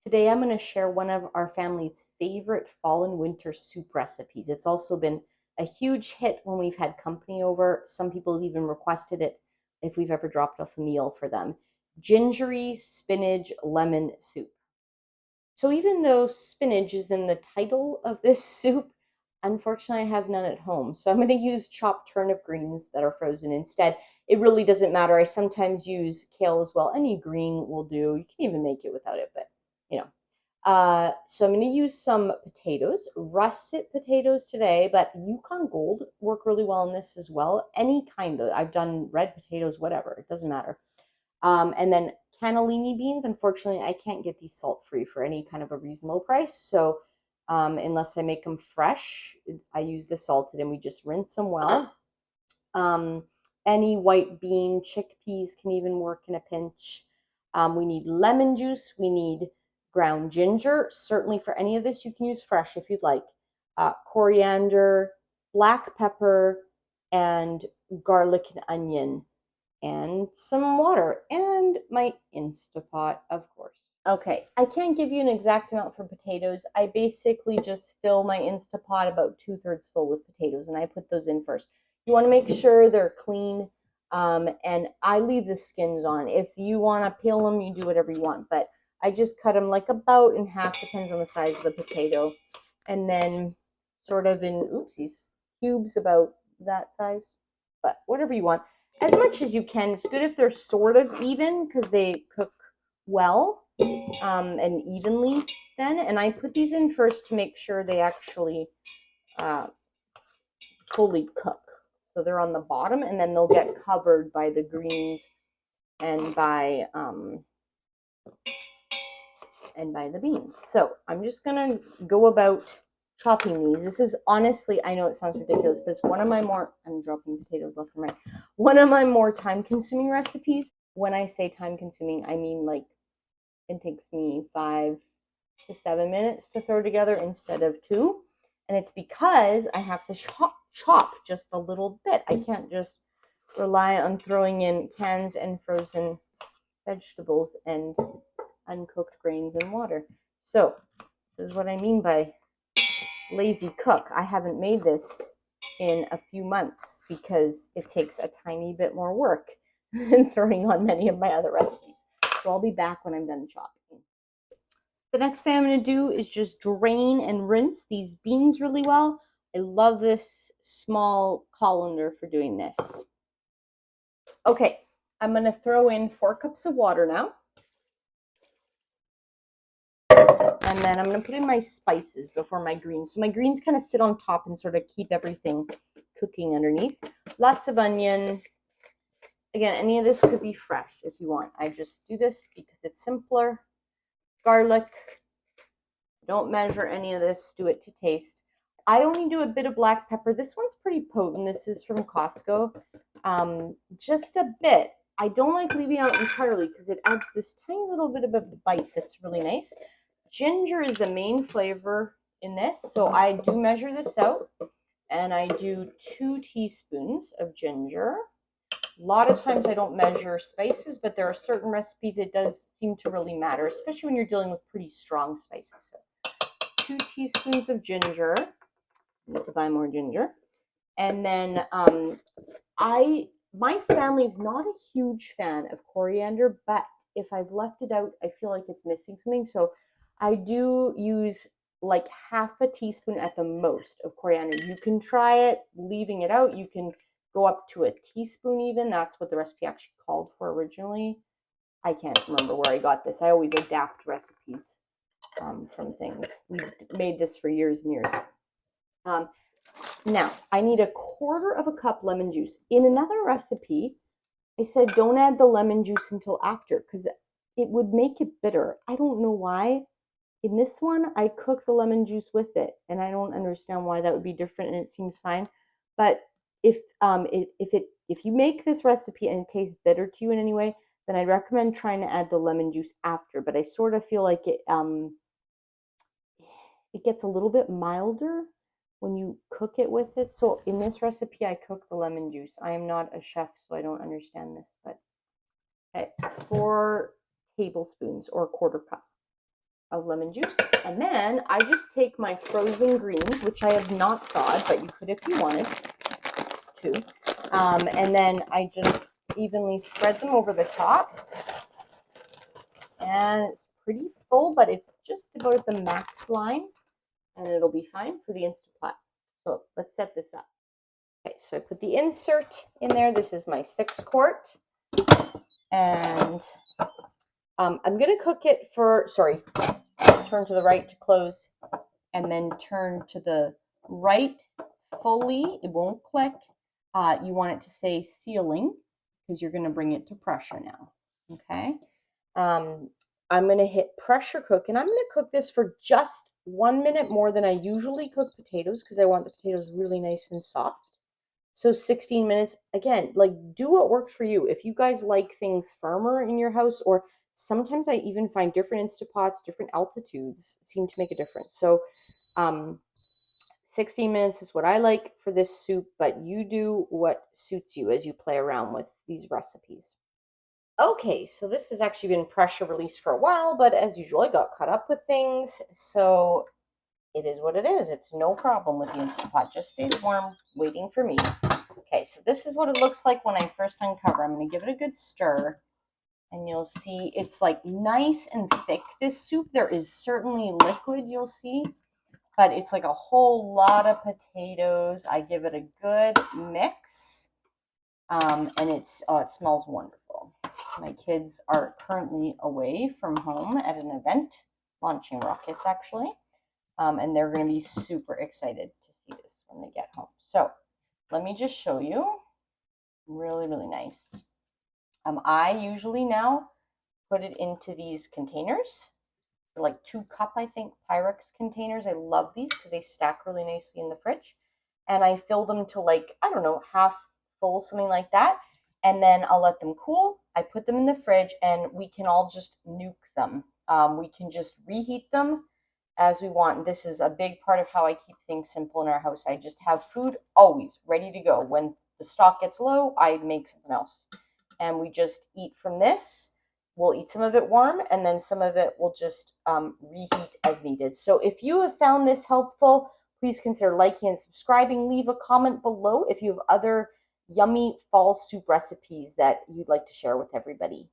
Today I'm going to share one of our family's favorite fall and winter soup recipes. It's also been a huge hit when we've had company over. Some people have even requested it if we've ever dropped off a meal for them. Gingery spinach lemon soup. So even though spinach is in the title of this soup, unfortunately I have none at home. So I'm going to use chopped turnip greens that are frozen instead. It really doesn't matter. I sometimes use kale as well. Any green will do. You can even make it without it, but you know. So I'm going to use some potatoes, russet potatoes today, but Yukon Gold work really well in this as well. Any kind of, I've done red potatoes, whatever, it doesn't matter. And then cannellini beans. Unfortunately, I can't get these salt free for any kind of a reasonable price. So unless I make them fresh, I use the salted and we just rinse them well. Um, any white bean, chickpeas can even work in a pinch. We need lemon juice. We need ground ginger. Certainly for any of this, you can use fresh if you'd like. Coriander, black pepper, and garlic and onion, and some water, and my Instapot, of course. Okay, I can't give you an exact amount for potatoes. I basically just fill my Instapot about 2/3 full with potatoes, and I put those in first. You want to make sure they're clean, and I leave the skins on. If you want to peel them, you do whatever you want, but I just cut them like about in half, depends on the size of the potato, and then sort of in, oopsies, cubes about that size, but whatever you want. As much as you can. It's good if they're sort of even because they cook well and evenly then. And I put these in first to make sure they actually uh, fully cook. So they're on the bottom, and then they'll get covered by the greens and by the beans. So I'm just gonna go about chopping these. This is honestly, I know it sounds ridiculous, but it's one of my more, I'm dropping potatoes left and right, one of my more time consuming recipes. When I say time consuming, I mean like it takes me 5 to 7 minutes to throw together instead of two. And it's because I have to chop just a little bit. I can't just rely on throwing in cans and frozen vegetables and uncooked grains and water. So this is what I mean by lazy cook. I haven't made this in a few months because it takes a tiny bit more work than throwing on many of my other recipes. So I'll be back when I'm done chopping. The next thing I'm going to do is just drain and rinse these beans really well. I love this small colander for doing this. Okay, I'm going to throw in 4 cups of water now. And then I'm going to put in my spices before my greens. So my greens kind of sit on top and sort of keep everything cooking underneath. Lots of onion. Again, any of this could be fresh if you want. I just do this because it's simpler. Garlic. Don't measure any of this. Do it to taste. I only do a bit of black pepper. This one's pretty potent. This is from Costco. Just a bit. I don't like leaving out entirely because it adds this tiny little bit of a bite that's really nice. Ginger is the main flavor in this, so I do measure this out, and I do 2 teaspoons of ginger. A lot of times I don't measure spices, but there are certain recipes it does seem to really matter, especially when you're dealing with pretty strong spices. So 2 teaspoons of ginger. I need to buy more ginger. And then my family's not a huge fan of coriander, but if I've left it out, I feel like it's missing something. So I do use like half a teaspoon at the most of coriander. You can try it leaving it out. You can go up to a teaspoon even. That's what the recipe actually called for originally. I can't remember where I got this. I always adapt recipes from things. We've made this for years and years. Now, I need 1/4 of a cup lemon juice. In another recipe, I said don't add the lemon juice until after because it would make it bitter. I don't know why. In this one, I cook the lemon juice with it, and I don't understand why that would be different, and it seems fine. But if you make this recipe and it tastes bitter to you in any way, then I'd recommend trying to add the lemon juice after. But I sort of feel like it gets a little bit milder when you cook it with it. So in this recipe, I cook the lemon juice. I am not a chef, so I don't understand this, but okay, 4 tablespoons or 1/4 cup. of lemon juice. And then I just take my frozen greens, which I have not thawed, but you could if you wanted to. And then I just evenly spread them over the top. And it's pretty full, but it's just about at the max line, and it'll be fine for the Instant Pot. So let's set this up. Okay, so I put the insert in there. This is my 6-quart. And I'm going to cook it for, sorry, turn to the right to close, and then turn to the right fully. It won't click. You want it to say sealing because you're going to bring it to pressure now. Okay. I'm going to hit pressure cook, and I'm going to cook this for just 1 minute more than I usually cook potatoes because I want the potatoes really nice and soft. So 16 minutes, again, like do what works for you. If you guys like things firmer in your house, or sometimes I even find different Instapots, different altitudes seem to make a difference. So 16 minutes is what I like for this soup, but you do what suits you as you play around with these recipes. Okay, so this has actually been pressure released for a while, but as usual, I got caught up with things, so it is what it is. It's no problem with the Instant Pot. Just stays warm, waiting for me. Okay, so this is what it looks like when I first uncover. I'm going to give it a good stir, and you'll see it's like nice and thick, this soup. There is certainly liquid, you'll see, but it's like a whole lot of potatoes. I give it a good mix, and it smells wonderful. My kids are currently away from home at an event, launching rockets actually, and they're going to be super excited to see this when they get home. So let me just show you. Really, really nice. I usually now put it into these containers. They're like 2-cup, I think, Pyrex containers. I love these because they stack really nicely in the fridge. And I fill them to like, I don't know, half full, something like that. And then I'll let them cool. I put them in the fridge, and we can all just nuke them. We can just reheat them as we want. This is a big part of how I keep things simple in our house. I just have food always ready to go. When the stock gets low, I make something else. And we just eat from this. We'll eat some of it warm, and then some of it we'll just reheat as needed. So if you have found this helpful, please consider liking and subscribing. Leave a comment below if you have other yummy fall soup recipes that you'd like to share with everybody.